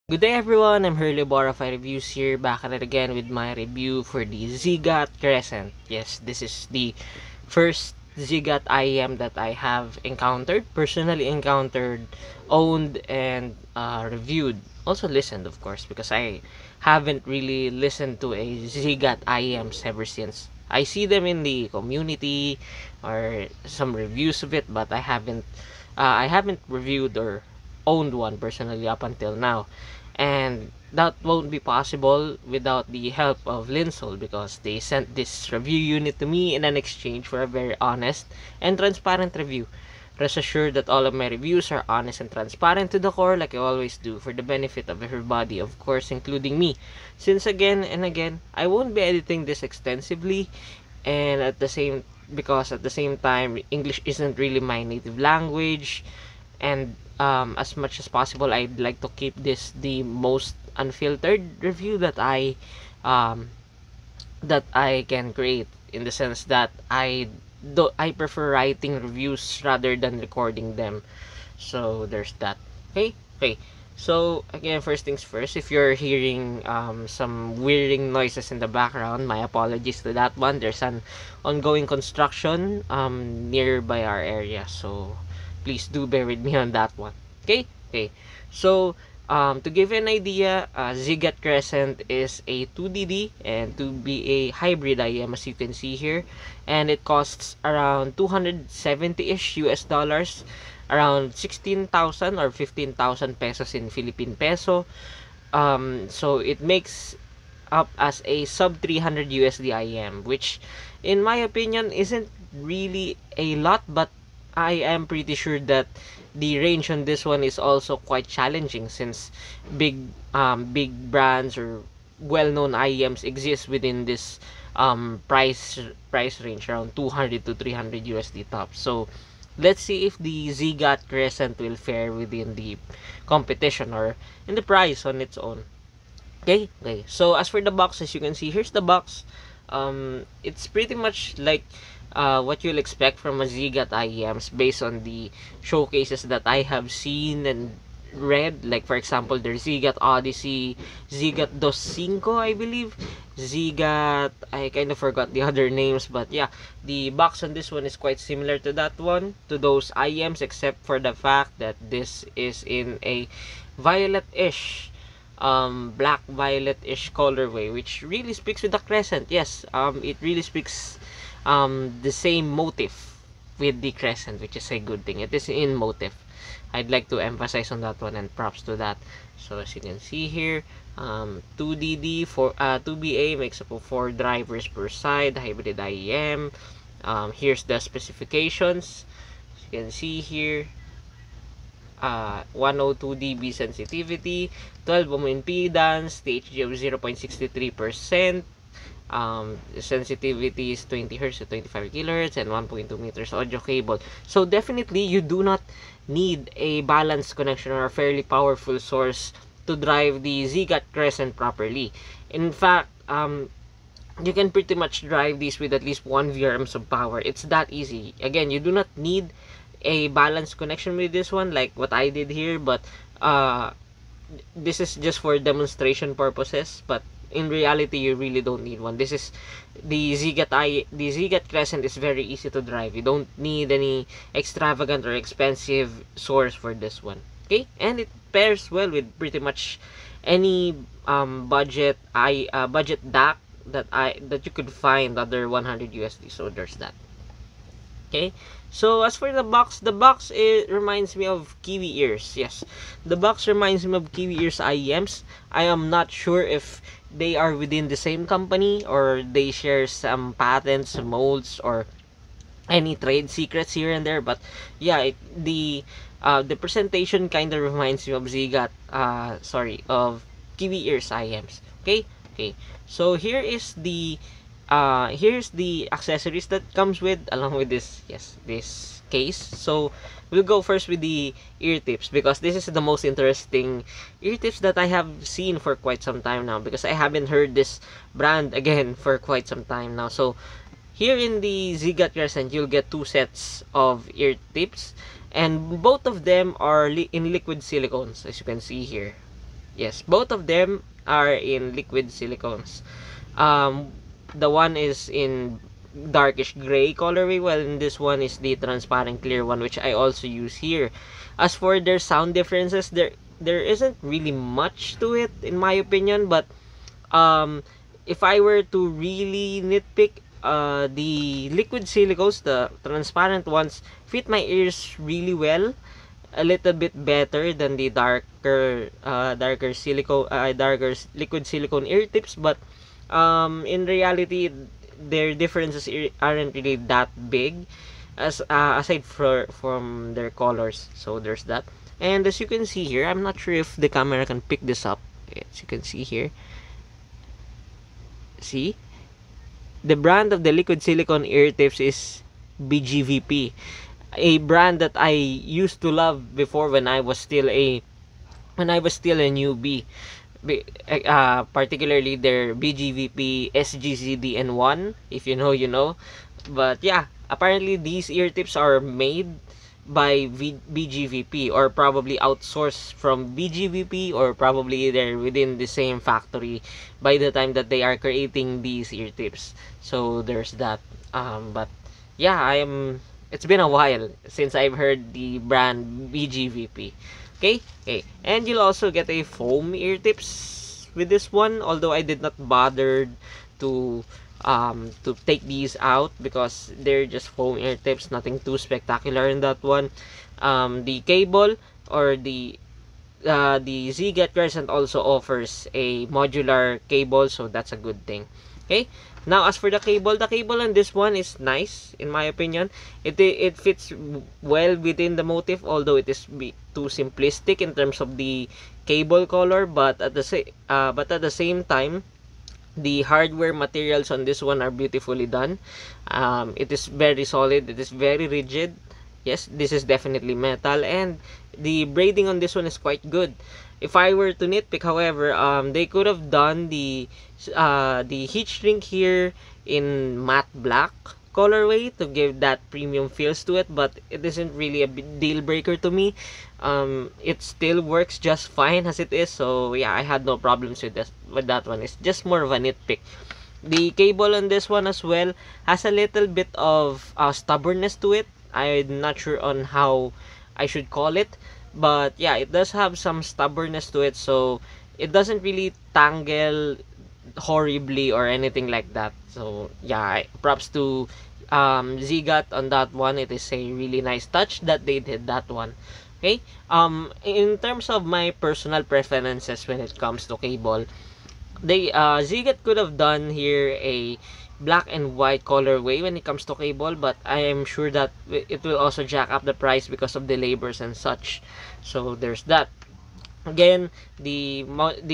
Good day everyone, I'm Hurley Borify Reviews here, back at it again with my review for the Zigat Crescent. Yes, this is the first Zigat IEM that I have personally encountered, owned, and reviewed. Also listened, of course, because I haven't really listened to a Zigat IEMs ever since. I see them in the community or some reviews of it, but I haven't reviewed or owned one personally up until now, and that won't be possible without the help of Linsol, because they sent this review unit to me in an exchange for a very honest and transparent review. Rest assured that all of my reviews are honest and transparent to the core, like I always do, for the benefit of everybody, of course, including me. Since again and again, I won't be editing this extensively, and at the same time, English isn't really my native language, and as much as possible, I'd like to keep this the most unfiltered review um, that I can create, in the sense that I prefer writing reviews rather than recording them. So there's that. Okay. So again, first things first, if you're hearing some whirring noises in the background, my apologies to that one. There's an ongoing construction nearby our area, so please do bear with me on that one. Okay. So to give you an idea, Zigat Crescent is a 2DD and to be a hybrid IM, as you can see here, and it costs around 270-ish US dollars, around 16,000 or 15,000 pesos in Philippine peso. So it makes up as a sub 300 USD IM, which in my opinion isn't really a lot, but I am pretty sure that the range on this one is also quite challenging, since big brands or well-known IEMs exist within this price range, around 200 to 300 USD top. So let's see if the Zigat Crescent will fare within the competition or in the price on its own. Okay. So as for the box, as you can see, here's the box. It's pretty much like what you'll expect from a Zigat IEMs, based on the showcases that I have seen and read. Like for example, there's Zigat Odyssey, Zigat Dos Cinco, I believe, Zigat, I kind of forgot the other names, but yeah, the box on this one is quite similar to that one, to those IEMs, except for the fact that this is in a violet-ish, black violet-ish colorway, which really speaks with the Crescent. Yes, it really speaks the same motif with the Crescent, which is a good thing. It is in motif. I'd like to emphasize on that one, and props to that. So as you can see here, 2DD for 2BA makes up of 4 drivers per side, hybrid IEM. Here's the specifications. As you can see here, 102 dB sensitivity, 12 ohm impedance, THD of 0.63%, sensitivity is 20 Hz to 25 kHz, and 1.2 meters audio cable. So definitely you do not need a balanced connection or a fairly powerful source to drive the Zigat Crescent properly. In fact, you can pretty much drive these with at least 1 VRMs of power. It's that easy. Again, you do not need a balanced connection with this one like what I did here, but this is just for demonstration purposes, but in reality you really don't need one. This is the Zigat Crescent is very easy to drive. You don't need any extravagant or expensive source for this one. Okay, and it pairs well with pretty much any budget DAC that you could find under 100 USD. So there's that. Okay, so as for the box, it reminds me of Kiwi Ears. Yes, the box reminds me of Kiwi Ears IEMs. I am not sure if they are within the same company or they share some patents, molds, or any trade secrets here and there, but yeah, the presentation kind of reminds me of of Kiwi Ears IEMs. Okay, so here's the accessories that comes with, along with this case. So we'll go first with the ear tips, because this is the most interesting ear tips that I have seen for quite some time now, because I haven't heard this brand again for quite some time now. So here in the Zigat Crescent, you'll get 2 sets of ear tips, and both of them are in liquid silicones, as you can see here. Yes, both of them are in liquid silicones. Um, the one is in darkish gray colorway, while in this one is the transparent clear one, which I also use here. As for their sound differences, there isn't really much to it in my opinion, but um, if I were to really nitpick, the liquid silicones, the transparent ones, fit my ears really well, a little bit better than the darker liquid silicone ear tips, but in reality their differences aren't really that big, as aside from their colors. So there's that. And as you can see here, I'm not sure if the camera can pick this up. As you can see here, see, the brand of the liquid silicone ear tips is BGVP, a brand that I used to love before when I was still a newbie. Particularly their BGVP SGCDN1. If you know, you know. But yeah, apparently these ear tips are made by BGVP, or probably outsourced from BGVP, or probably they're within the same factory by the time that they are creating these ear tips. So there's that. But yeah, it's been a while since I've heard the brand BGVP. Okay, and you'll also get a foam ear tips with this one, although I did not bother to take these out because they're just foam ear tips, nothing too spectacular in that one. The cable, or the Zigat Crescent also offers a modular cable, so that's a good thing. Okay, now as for the cable on this one is nice in my opinion. It fits well within the motif, although it is too simplistic in terms of the cable color, but at the same time, the hardware materials on this one are beautifully done. It is very solid, it is very rigid. Yes, this is definitely metal, and the braiding on this one is quite good. If I were to nitpick, however, they could have done the heat shrink here in matte black colorway to give that premium feels to it, but it isn't really a deal breaker to me. It still works just fine as it is, so yeah, I had no problems with that one. It's just more of a nitpick. The cable on this one as well has a little bit of stubbornness to it. I'm not sure on how I should call it, but yeah, it does have some stubbornness to it, so it doesn't really tangle horribly or anything like that. So yeah, props to Zigat on that one. It is a really nice touch that they did that one. Okay, in terms of my personal preferences when it comes to cable, they Zigat could have done here a black and white colorway when it comes to cable, but I am sure that it will also jack up the price because of the labors and such. So there's that. Again, the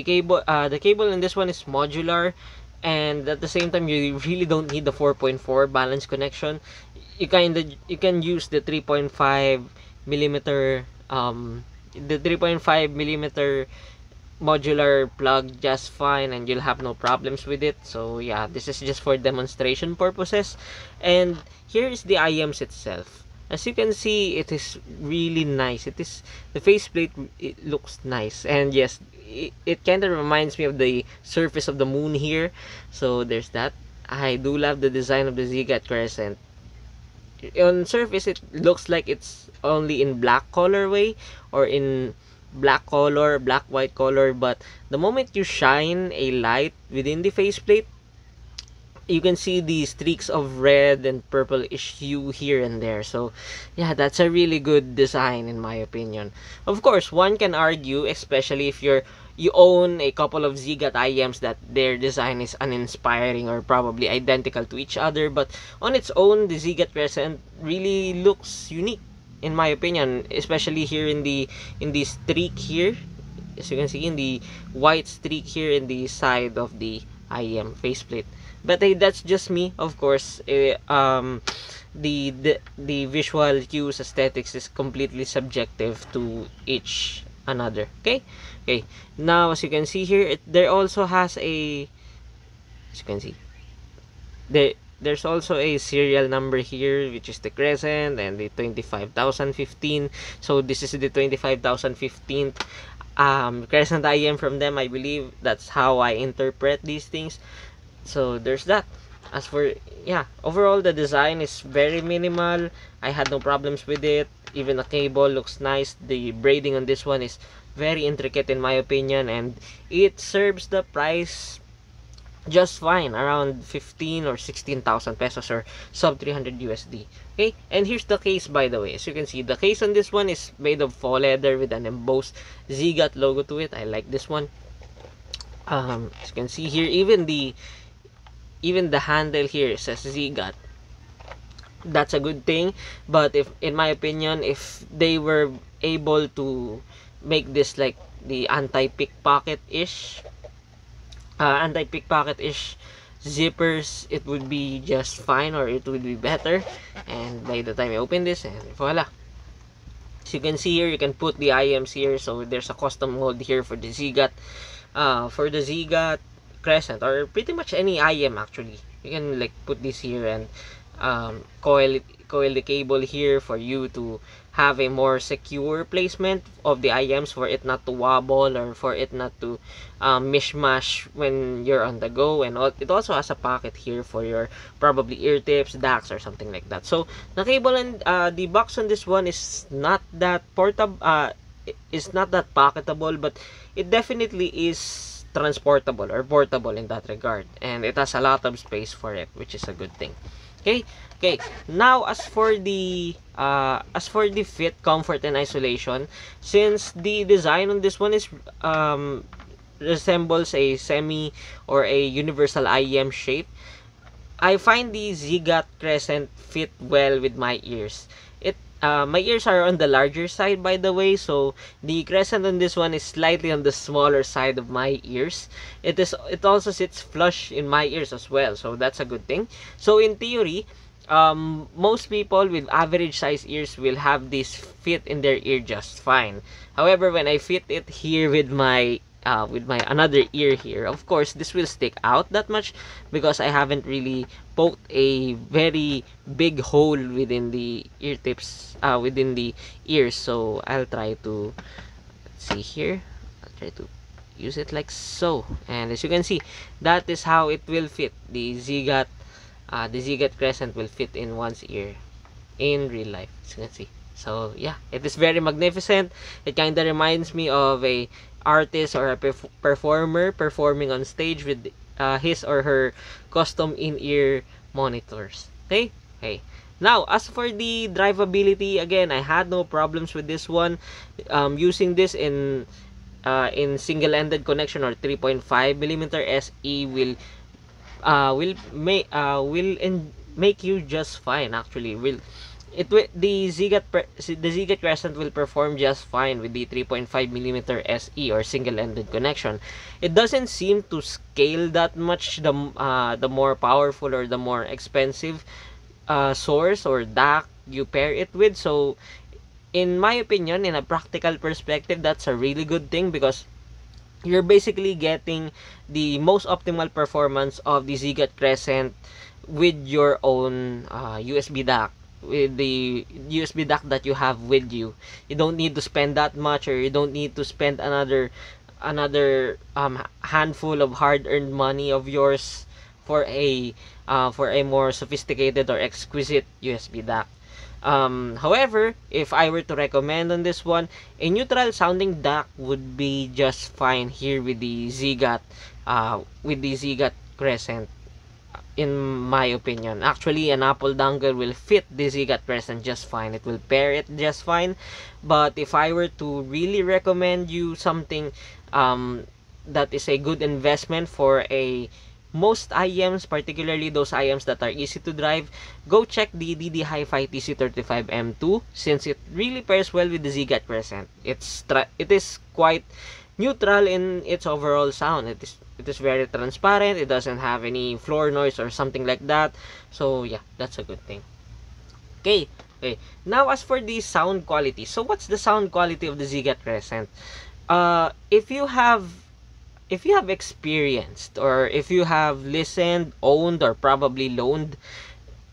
cable in this one is modular, and at the same time you really don't need the 4.4 balance connection. You can use the 3.5 millimeter modular plug just fine, and you'll have no problems with it. So yeah, this is just for demonstration purposes. And here is the IEMS itself. As you can see, it is really nice. The faceplate, it looks nice, and yes, it kind of reminds me of the surface of the moon here. So there's that. I do love the design of the Zigat Crescent. On surface, it looks like it's only in black colorway, or in black color, black white color, but the moment you shine a light within the faceplate, you can see the streaks of red and purple-ish hue here and there. So yeah, that's a really good design in my opinion. Of course, one can argue, especially if you own a couple of Zigat IEMs, that their design is uninspiring or probably identical to each other, but on its own, the Zigat Crescent really looks unique in my opinion, especially here in the streak here. As you can see, in the white streak here in the side of the IEM faceplate. But hey, that's just me, of course. The visual cues, aesthetics is completely subjective to each another. Okay. Now, as you can see here, there also has a, as you can see, there's also a serial number here, which is the Crescent and the 25,015. So this is the 25,015. Crescent IM from them, I believe. That's how I interpret these things. So there's that. As for, yeah, overall the design is very minimal. I had no problems with it. Even the cable looks nice. The braiding on this one is very intricate in my opinion, and it serves the price just fine, around 15 or 16,000 pesos, or sub 300 USD. Okay, and here's the case, by the way. As you can see, the case on this one is made of faux leather with an embossed Zigat logo to it. I like this one. As you can see here, even the handle here says Zigat. That's a good thing. But if, in my opinion, if they were able to make this like the anti-pickpocket-ish zippers, it would be just fine, or it would be better. And by the time I open this, and voila. As you can see here, you can put the IMs here. So there's a custom mode here for the Zigat Crescent, or pretty much any IM actually. You can like put this here and coil the cable here for you to have a more secure placement of the IMs, for it not to wobble, or for it not to mishmash when you're on the go. And it also has a pocket here for your probably ear tips, DACs, or something like that. So the cable and the box on this one is not that portable, is not that pocketable, but it definitely is transportable or portable in that regard, and it has a lot of space for it, which is a good thing. Okay, now as for the fit, comfort, and isolation, since the design on this one is resembles a semi or a universal IEM shape, I find the Zigat Crescent fit well with my ears. My ears are on the larger side, by the way, so the Crescent on this one is slightly on the smaller side of my ears. It also sits flush in my ears as well, so that's a good thing. So in theory, most people with average size ears will have this fit in their ear just fine. However, when I fit it here with my another ear here, of course this will stick out that much, because I haven't really poked a very big hole within the ear tips, within the ears. So I'll try to, let's see here, I'll try to use it like so, and as you can see, that is how it will fit. The Zigat Crescent will fit in one's ear in real life, as you can see. So yeah, it is very magnificent. It kind of reminds me of a artist or a performer performing on stage with his or her custom in-ear monitors. Okay. Now, as for the drivability, again, I had no problems with this one. Using this in single-ended connection or 3.5mm SE will make you just fine. Actually, the Zigat Crescent will perform just fine with the 3.5mm SE or single-ended connection. It doesn't seem to scale that much the more powerful or the more expensive source or DAC you pair it with. So in my opinion, in a practical perspective, that's a really good thing, because you're basically getting the most optimal performance of the Zigat Crescent with your own USB DAC, with the USB DAC that you have with you. You don't need to spend that much, or you don't need to spend another handful of hard-earned money of yours for a more sophisticated or exquisite USB DAC. However, if I were to recommend on this one, a neutral sounding DAC would be just fine here with the Zigat Crescent, in my opinion. Actually, an Apple dongle will fit the Zigat Crescent just fine. It will pair it just fine. But if I were to really recommend you something that is a good investment for most IEMs, particularly those IEMs that are easy to drive, go check the DD Hi-Fi TC35M2, since it really pairs well with the Zigat Crescent. It is quite neutral in its overall sound. It is very transparent. It doesn't have any floor noise or something like that. So yeah, that's a good thing. Okay. Now as for the sound quality, so what's the sound quality of the Zigat Crescent? If you have experienced, or if you have listened, owned, or probably loaned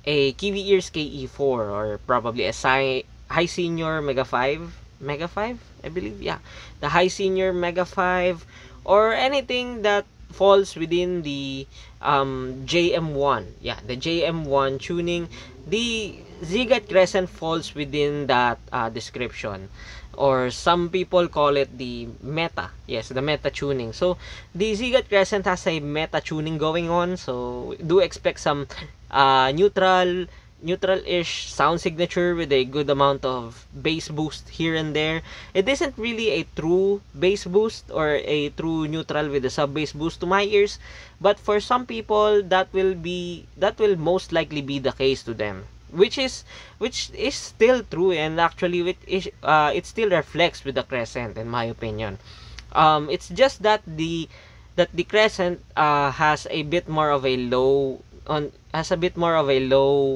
a Kiwi Ears KE4, or probably a High Senior Mega 5, Mega 5, I believe. Yeah, the high senior Mega 5, or anything that falls within the JM1. Yeah, the JM1 tuning. The Zigat Crescent falls within that description, or some people call it the meta. Yes, the meta tuning. So the Zigat Crescent has a meta tuning going on, so do expect some neutral-ish sound signature with a good amount of bass boost here and there. It isn't really a true bass boost or a true neutral with a sub bass boost to my ears, but for some people that will most likely be the case to them, which is still true, and actually it still reflects with the Crescent in my opinion. It's just that the Crescent has a bit more of a low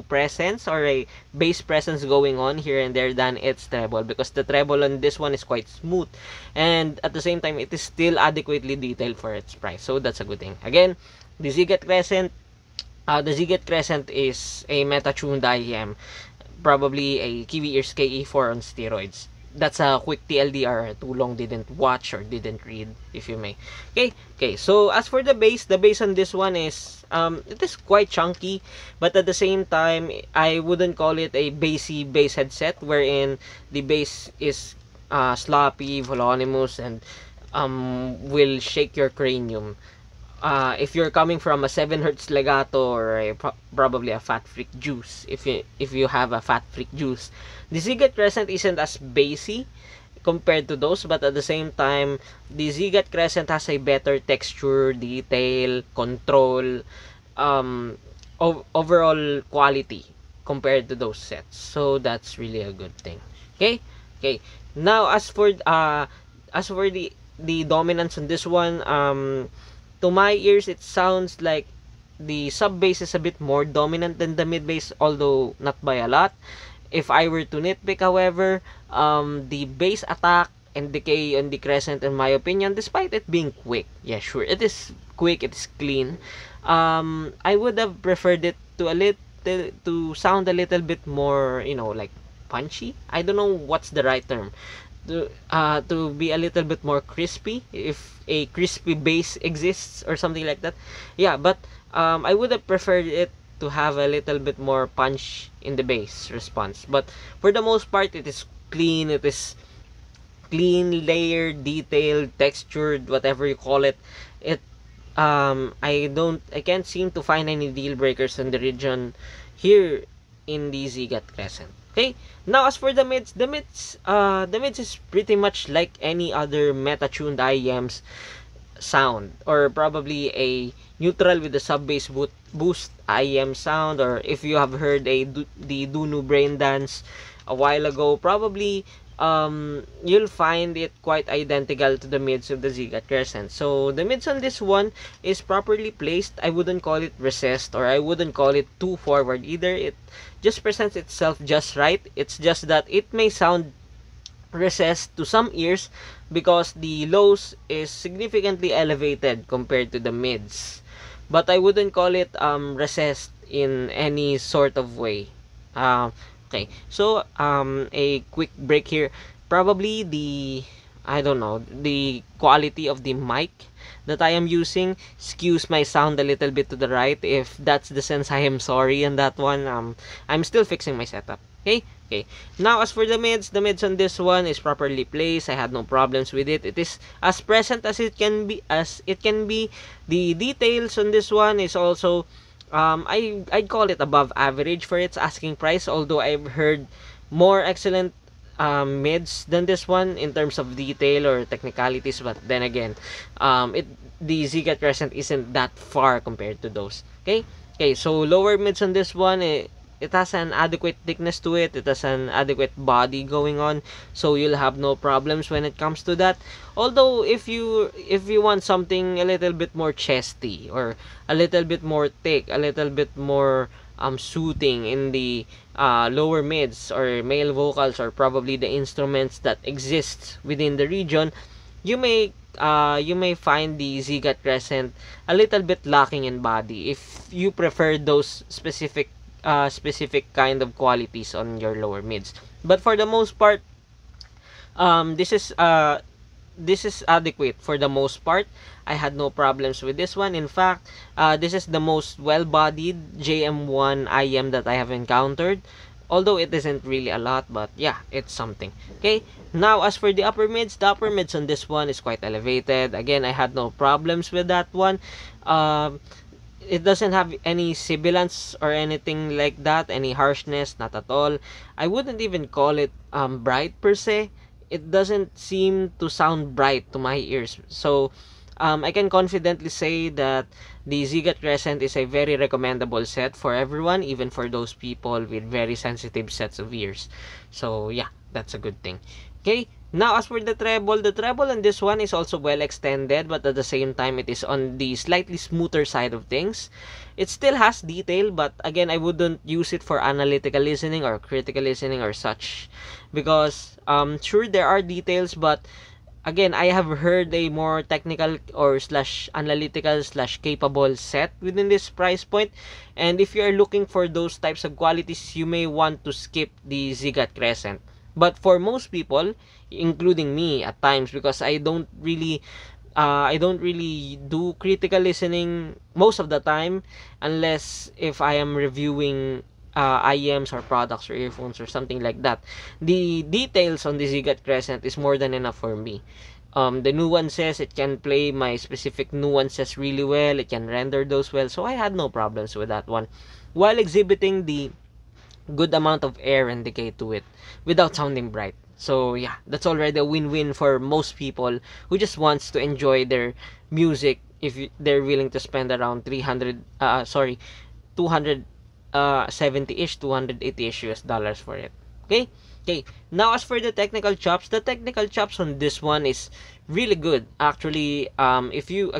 presence, or a bass presence going on here and there than its treble, because the treble on this one is quite smooth, and at the same time it is still adequately detailed for its price, so that's a good thing. Again, the Ziget Crescent is a meta-tuned IEM, probably a Kiwi Ears KE4 on steroids. That's a quick TLDR, too long didn't watch or didn't read, if you may. Okay. So as for the bass on this one is it is quite chunky, but at the same time, I wouldn't call it a bassy bass headset, wherein the bass is sloppy, voluminous, and will shake your cranium. If you're coming from a 7 hertz legato, or probably a Fat Freak Juice, if you have a Fat Freak Juice, the Zigat Crescent isn't as bassy compared to those, but at the same time, the Zigat Crescent has a better texture, detail, control, overall quality compared to those sets. So that's really a good thing. Okay. Now as for the dominance on this one, to my ears, it sounds like the sub bass is a bit more dominant than the mid bass, although not by a lot. If I were to nitpick, however, the bass attack and decay on the Crescent, in my opinion, despite it being quick, yeah, sure, it is quick, it is clean. I would have preferred it to sound a little bit more, like punchy. I don't know what's the right term, to be a little bit more crispy, if a crispy bass exists or something like that. Yeah, but I would have preferred it to have a little bit more punch in the bass response. But for the most part, it is clean. It is clean, layered, detailed, textured, whatever you call it. I can't seem to find any deal breakers in the region here in the Zigat Crescent. Okay, now as for the mids is pretty much like any other meta-tuned IEMs sound, or probably a neutral with a sub-bass boost IEM sound, or if you have heard the Dunu Brain Dance a while ago, probably you'll find it quite identical to the mids of the Zigat Crescent. So the mids on this one is properly placed. I wouldn't call it recessed, or I wouldn't call it too forward either. It just presents itself just right. It's just that it may sound recessed to some ears because the lows is significantly elevated compared to the mids. But I wouldn't call it recessed in any sort of way. Okay, so a quick break here. Probably the quality of the mic that I am using skews my sound a little bit to the right. If that's the sense, I am sorry on that one. I'm still fixing my setup. Okay. Now as for the mids on this one is properly placed. I had no problems with it. It is as present as it can be. The details on this one is also I'd call it above average for its asking price, although I've heard more excellent mids than this one in terms of detail or technicalities. But then again, the Zigat Crescent isn't that far compared to those. Okay, so lower mids on this one, it has an adequate thickness to it. It has an adequate body going on, so you'll have no problems when it comes to that. Although if you want something a little bit more chesty, or a little bit more thick, a little bit more soothing in the lower mids or male vocals, or probably the instruments that exist within the region, you may find the Zigat Crescent a little bit lacking in body if you prefer those specific kind of qualities on your lower mids. But for the most part, This is adequate for the most part. I had no problems with this one. In fact, this is the most well-bodied JM1 IM that I have encountered. Although it isn't really a lot, but yeah, it's something. Okay, now as for the upper mids on this one is quite elevated. Again, I had no problems with that one. Um, it doesn't have any sibilance or anything like that, any harshness, not at all. I wouldn't even call it bright per se. It doesn't seem to sound bright to my ears. So I can confidently say that the Zigat Crescent is a very recommendable set for everyone, even for those people with very sensitive sets of ears. So yeah, that's a good thing. Okay, now as for the treble on this one is also well extended, but at the same time it is on the slightly smoother side of things. It still has detail, but again, I wouldn't use it for analytical listening or critical listening or such, because sure there are details, but again, I have heard a more technical or slash analytical slash capable set within this price point. And if you are looking for those types of qualities, you may want to skip the Zigat Crescent. But for most people, including me at times, because I don't really do critical listening most of the time, unless if I am reviewing IEMs or products or earphones or something like that. The details on the Zigat Crescent is more than enough for me. The nuances, it can play my specific nuances really well, it can render those well, so I had no problems with that one, while exhibiting the good amount of air and decay to it without sounding bright. So yeah, that's already a win-win for most people who just wants to enjoy their music if they're willing to spend around 270-ish, 280-ish US dollars for it. Okay? Okay. Now as for the technical chops on this one is really good. Actually, if you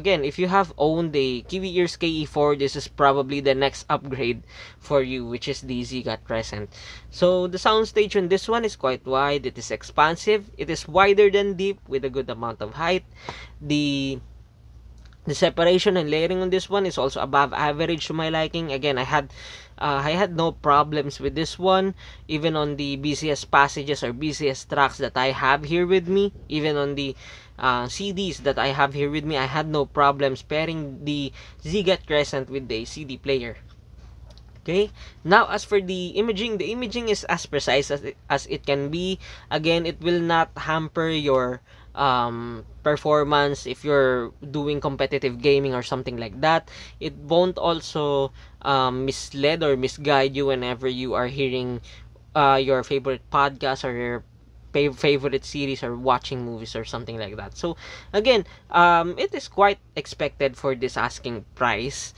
have owned the Kiwi Ears KE4, this is probably the next upgrade for you, which is the Zigat Crescent. So the soundstage on this one is quite wide. It is expansive. It is wider than deep with a good amount of height. The separation and layering on this one is also above average to my liking. Again, I had no problems with this one, even on the BCS passages or BCS tracks that I have here with me, even on the CDs that I have here with me. I had no problems pairing the Zigat Crescent with the CD player. Okay, now as for the imaging is as precise as it can be. Again, it will not hamper your performance if you're doing competitive gaming or something like that. It won't also mislead or misguide you whenever you are hearing your favorite podcast or your favorite series or watching movies or something like that. So again, it is quite expected for this asking price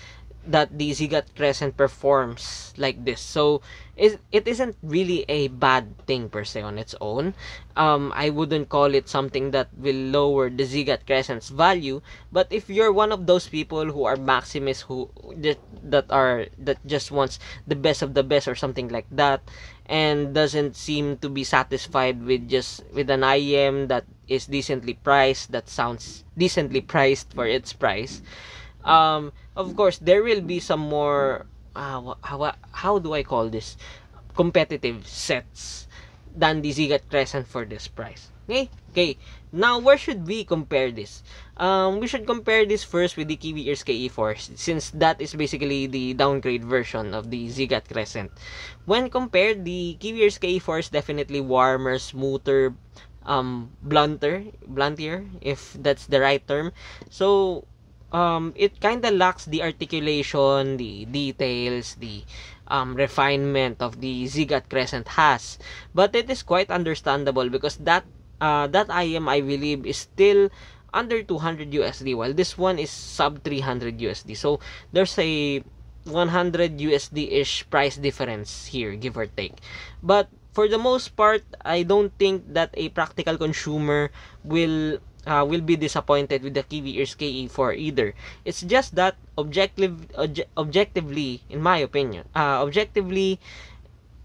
that the Zigat Crescent performs like this. So it isn't really a bad thing per se on its own. I wouldn't call it something that will lower the Zigat Crescent's value. But if you're one of those people who are maximists that just wants the best of the best or something like that, and doesn't seem to be satisfied with an IEM that is decently priced, that sounds decently priced for its price, of course there will be some more how do I call this, competitive sets than the Zigat Crescent for this price. Okay, now where should we compare this? We should compare this first with the Kiwi Ears KE4, since that is basically the downgrade version of the Zigat Crescent. When compared, the Kiwi Ears KE4 is definitely warmer, smoother, bluntier, if that's the right term. So it kind of lacks the articulation, the details, the refinement of the Zigat Crescent has. But it is quite understandable because that IM, I believe, is still under 200 USD, while this one is sub 300 USD. So there's a 100 USD-ish price difference here, give or take. But for the most part, I don't think that a practical consumer will be disappointed with the Kiwi Ears KE4 either. It's just that objectively, in my opinion, objectively,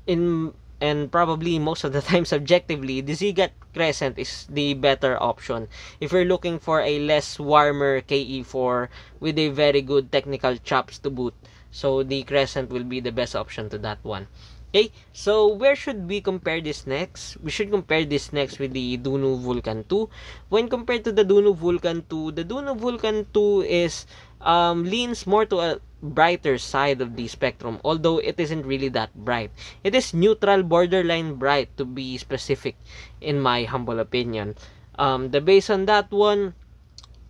in and probably most of the time subjectively, the Zigat Crescent is the better option if you're looking for a less warmer KE4 with a very good technical chops to boot. So the Crescent will be the best option to that one. Okay, so where should we compare this next? We should compare this next with the Dunu Vulcan 2. When compared to the Dunu Vulcan 2, the Dunu Vulcan 2 is leans more to a brighter side of the spectrum, although it isn't really that bright. It is neutral, borderline bright to be specific, in my humble opinion. The base on that one,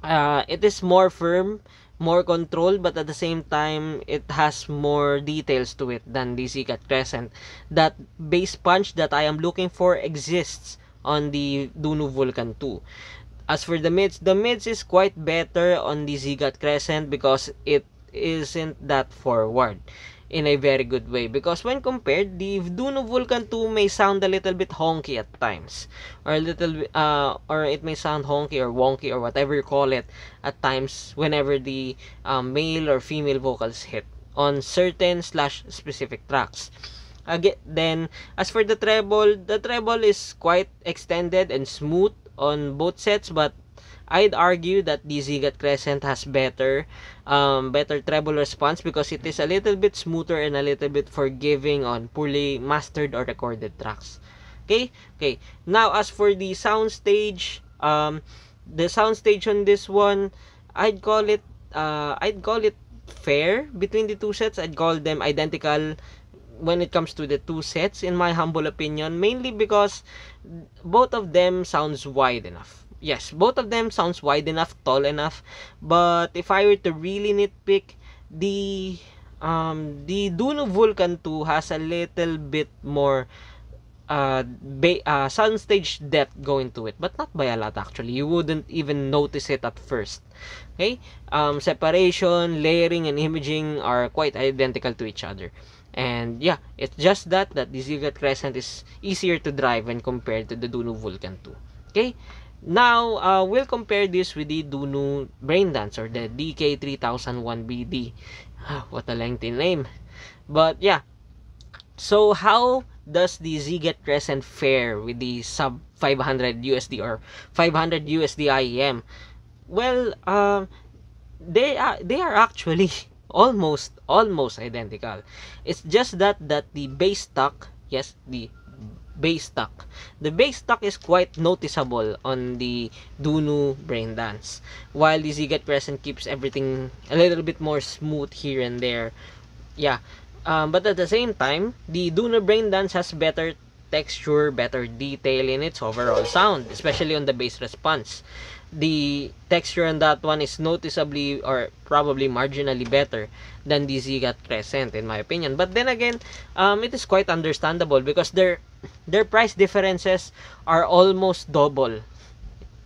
it is more firm, more controlled, but at the same time, it has more details to it than the Zicat Crescent. That base punch that I am looking for exists on the Dunu Vulcan 2. As for the mids is quite better on the Zigat Crescent because it isn't that forward in a very good way, because when compared, the Duno Vulcan 2 may sound a little bit honky at times, or a little or it may sound honky or wonky or whatever you call it at times whenever the male or female vocals hit on certain slash specific tracks. Again, then as for the treble is quite extended and smooth on both sets, but I'd argue that the Zigat Crescent has better treble response because it is a little bit smoother and a little bit forgiving on poorly mastered or recorded tracks. Okay. Now, as for the soundstage on this one, I'd call it, fair between the two sets. I'd call them identical when it comes to the two sets, in my humble opinion, mainly because both of them sounds wide enough. Yes, both of them sounds wide enough, tall enough, but if I were to really nitpick, the Duno Vulcan 2 has a little bit more soundstage depth going to it, but not by a lot actually. You wouldn't even notice it at first. Okay, separation, layering, and imaging are quite identical to each other. And yeah, it's just that the Zigat Crescent is easier to drive when compared to the Duno Vulcan 2. Okay, now we'll compare this with the Duno Braindance, or the DK3001BD. What a lengthy name. But yeah, so how does the Zigat Crescent fare with the sub 500 USD or 500 USD IEM? Well, they are actually almost identical. It's just that the base stock, yes, the base stock is quite noticeable on the Dunu Braindance, while the Zigat Crescent keeps everything a little bit more smooth here and there. Yeah, but at the same time, the Dunu Braindance has better texture, better detail in its overall sound, especially on the bass response. The texture on that one is noticeably or probably marginally better than the Zigat Crescent, in my opinion. But then again, it is quite understandable because their price differences are almost double.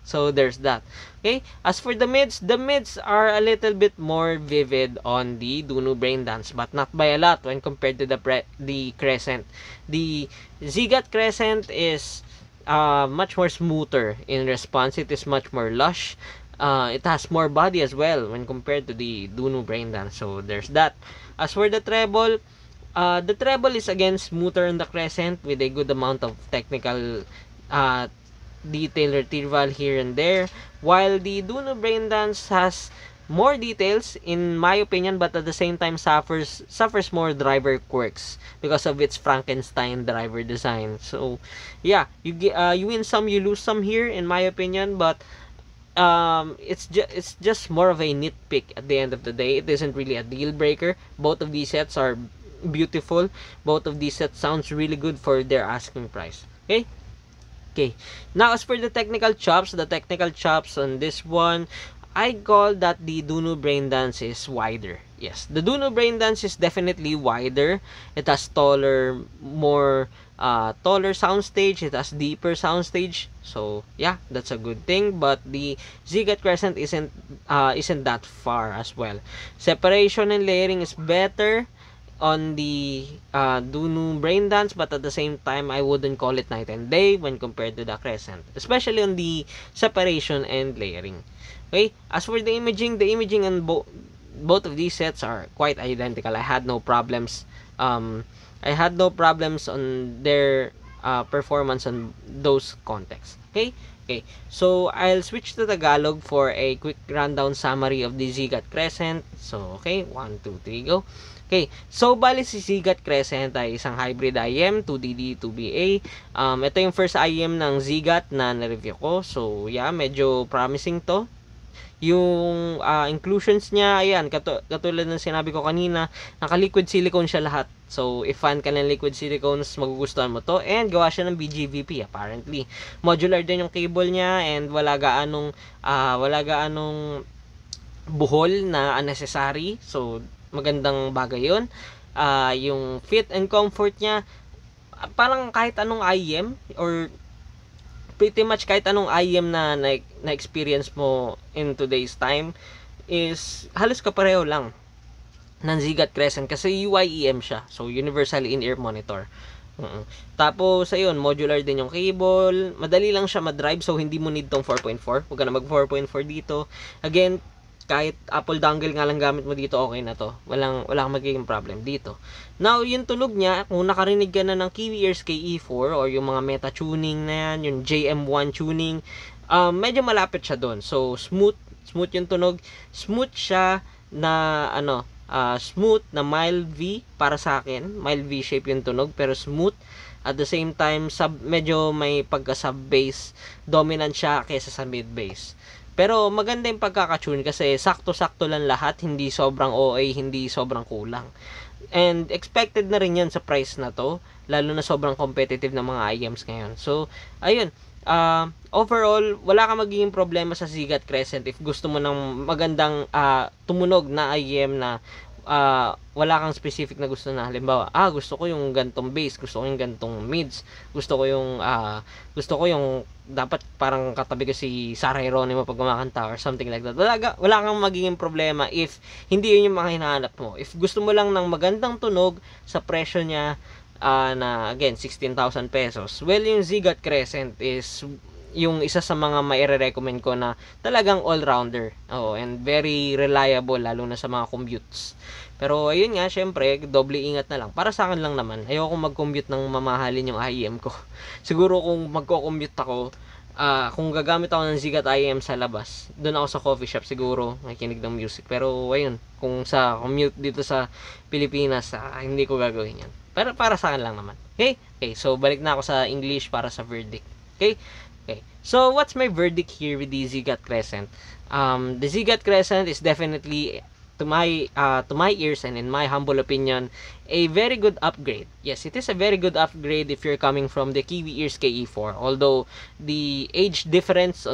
So there's that. Okay, as for the mids are a little bit more vivid on the Dunu Braindance, but not by a lot when compared to the Crescent. The Zigat Crescent is much more smoother in response. It is much more lush. It has more body as well when compared to the Dunu Braindance. So there's that. As for the treble is again smoother on the Crescent with a good amount of technical detail retrieval here and there, while the Dunu Braindance has more details in my opinion, but at the same time suffers more driver quirks because of its Frankenstein driver design. So yeah, you win some, you lose some here, in my opinion, but it's just more of a nitpick at the end of the day. It isn't really a deal breaker. Both of these sets are beautiful. Both of these sets sounds really good for their asking price. Okay, now as for the technical chops on this one, I call that the Dunu Braindance is wider. Yes, the Dunu Braindance is definitely wider. It has taller soundstage. It has deeper soundstage. So yeah, that's a good thing. But the Zigat Crescent isn't that far as well. Separation and layering is better on the Dunu Braindance, but at the same time, I wouldn't call it night and day when compared to the Crescent, especially on the separation and layering. Okay, as for the imaging on both of these sets are quite identical. I had no problems. I had no problems on their performance on those contexts. Okay? Okay. So, I'll switch to Tagalog for a quick rundown summary of the Zigat Crescent. So, okay. 1, 2, 3, go. Okay. So, bali si Zigat Crescent ay isang hybrid IM, 2DD, 2BA. Ito yung first IM ng Zigat na na-review ko. So, yeah, medyo promising to. Yung inclusions niya, ayan, katulad ng sinabi ko kanina, naka-liquid silicone siya lahat. So, if fan ka ng liquid silicones, magugustuhan mo to. And gawa siya ng BGVP, apparently. Modular din yung cable niya, and wala gaanong buhol na unnecessary. So, magandang bagay yun. Yung fit and comfort niya, parang kahit anong IM or pretty much kahit anong IM na experience mo in today's time is halos kapareho lang ng Zigat Crescent kasi UIEM siya. So, Universal In-Ear Monitor. Tapos, ayun, modular din yung cable. Madali lang siya ma-drive, so hindi mo need tong 4.4. Huwag ka na mag 4.4 dito. Again, kahit Apple dongle nga lang gamit mo dito, okay na to. Walang magiging problem dito. Now, yung tunog niya, kung nakarinig ka na ng Kiwi Ears KE4 or yung mga meta tuning na yan, yung JM1 tuning, medyo malapit siya doon. So, smooth yung tunog. Smooth siya na, smooth na mild V para sa akin. Mild V shape yung tunog, pero smooth. At the same time, medyo may pagka-sub-bass. Dominant siya kaysa sa mid-bass. Pero maganda yung pagkakatune kasi sakto-sakto lang lahat, hindi sobrang OA, hindi sobrang kulang. And expected na rin yan sa price na to, lalo na sobrang competitive ng mga IEMs ngayon. So, ayun, overall, wala ka magiging problema sa Zigat Crescent if gusto mo ng magandang tumunog na IEM na wala kang specific na gusto na. Halimbawa, gusto ko yung gantong bass, gusto ko yung gantong mids, gusto ko yung dapat parang katabi ko si Sarah Geronimo pag kumakanta or something like that. Wala kang magiging problema if hindi yun yung mga hinahanap mo. If gusto mo lang ng magandang tunog sa presyo niya na again 16,000 pesos. Well, yung Zigat Crescent is yung isa sa mga maire-recommend ko na talagang all-rounder. And very reliable lalo na sa mga commutes. Pero ayun nga, syempre, doble ingat na lang. Para sa akin lang naman, ayoko mag-commute ng mamahalin yung IEM ko. Siguro kung magko-commute ako, kung gagamit ako ng Zigat IEM sa labas, doon ako sa coffee shop siguro, makikinig ng music. Pero ayun, kung sa commute dito sa Pilipinas, hindi ko gagawin yan. Pero para sa akin lang naman. Okay? So balik na ako sa English para sa verdict. Okay? So what's my verdict here with the Zigat Crescent? The Zigat Crescent is definitely to my ears and in my humble opinion a very good upgrade. Yes, it is a very good upgrade if you're coming from the Kiwi Ears KE4, although the age difference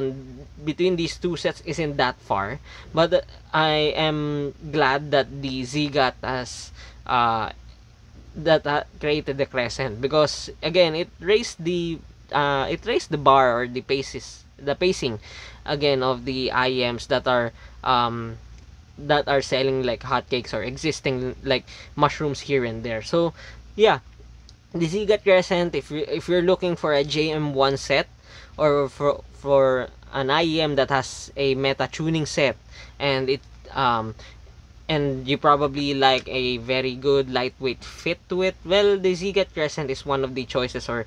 between these two sets isn't that far, but I am glad that the Zigat has created the Crescent, because again it raised the bar or the pacing again of the IEMs that are selling like hotcakes or existing like mushrooms here and there. So yeah, the Zigat Crescent, if you're looking for a JM1 set or for an IEM that has a meta tuning set, and and you probably like a very good lightweight fit to it, well, the Zigat Crescent is one of the choices, or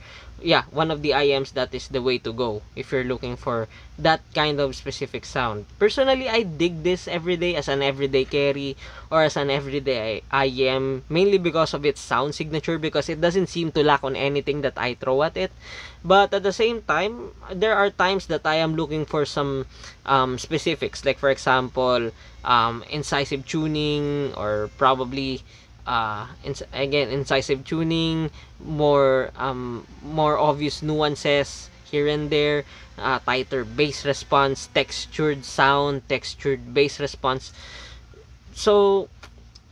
one of the IEMs that is the way to go if you're looking for that kind of specific sound. Personally, I dig this everyday as an everyday carry or as an everyday IEM, mainly because of its sound signature, because it doesn't seem to lack on anything that I throw at it. But at the same time, there are times that I am looking for some specifics, like for example, incisive tuning, or probably incisive tuning, more obvious nuances here and there, tighter bass response, textured sound, textured bass response. So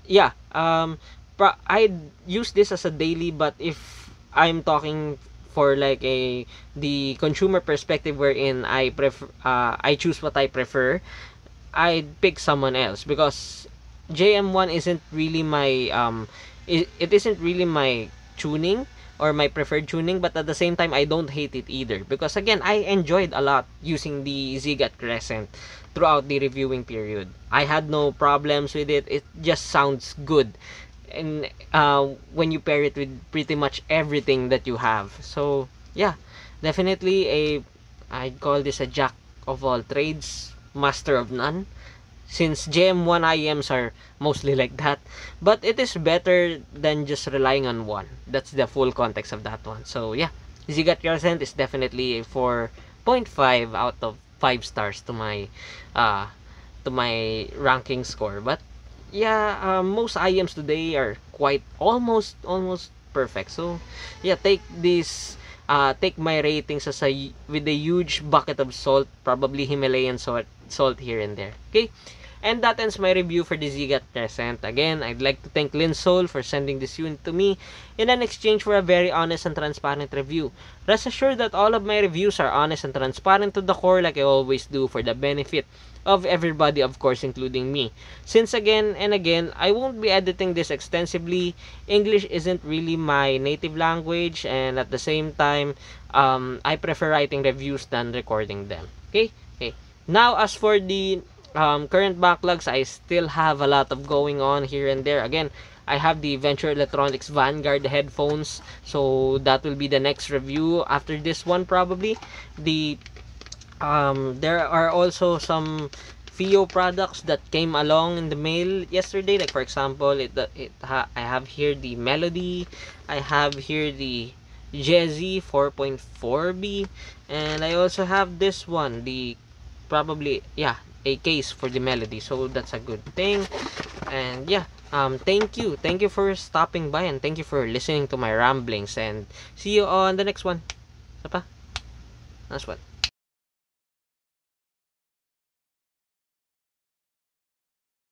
yeah, I'd use this as a daily, but if I'm talking for like the consumer perspective, wherein I choose what I prefer, I'd pick someone else, because JM1 isn't really my it isn't really my tuning or my preferred tuning, but at the same time I don't hate it either, because again, I enjoyed a lot using the Zigat Crescent throughout the reviewing period. I had no problems with it. It just sounds good, and when you pair it with pretty much everything that you have. So yeah, definitely a I'd call this a jack of all trades, master of none, since JM1 IEMs are mostly like that. But it is better than just relying on one. That's the full context of that one. So yeah, Zigat Crescent is definitely a 4.5 out of 5 stars to my ranking score. But yeah, most IEMs today are quite almost perfect. So yeah, take my ratings as with a huge bucket of salt, probably Himalayan salt here and there. Okay. And that ends my review for the Zigat Crescent. Again, I'd like to thank Linsol for sending this unit to me in an exchange for a very honest and transparent review. Rest assured that all of my reviews are honest and transparent to the core like I always do, for the benefit of everybody, of course, including me. Since again and again, I won't be editing this extensively. English isn't really my native language, and at the same time, I prefer writing reviews than recording them. Okay? Okay. Now, as for the current backlogs, I still have a lot of going on here and there. Again, I have the Venture Electronics Vanguard headphones, so that will be the next review after this one probably. There are also some FIO products that came along in the mail yesterday. Like for example, I have here the Melody, I have here the Jezi 4.4B, and I also have this one, the probably, yeah, a case for the Melody. So that's a good thing. And yeah, thank you for stopping by, and thank you for listening to my ramblings, and see you on the next one. Apa? Last one.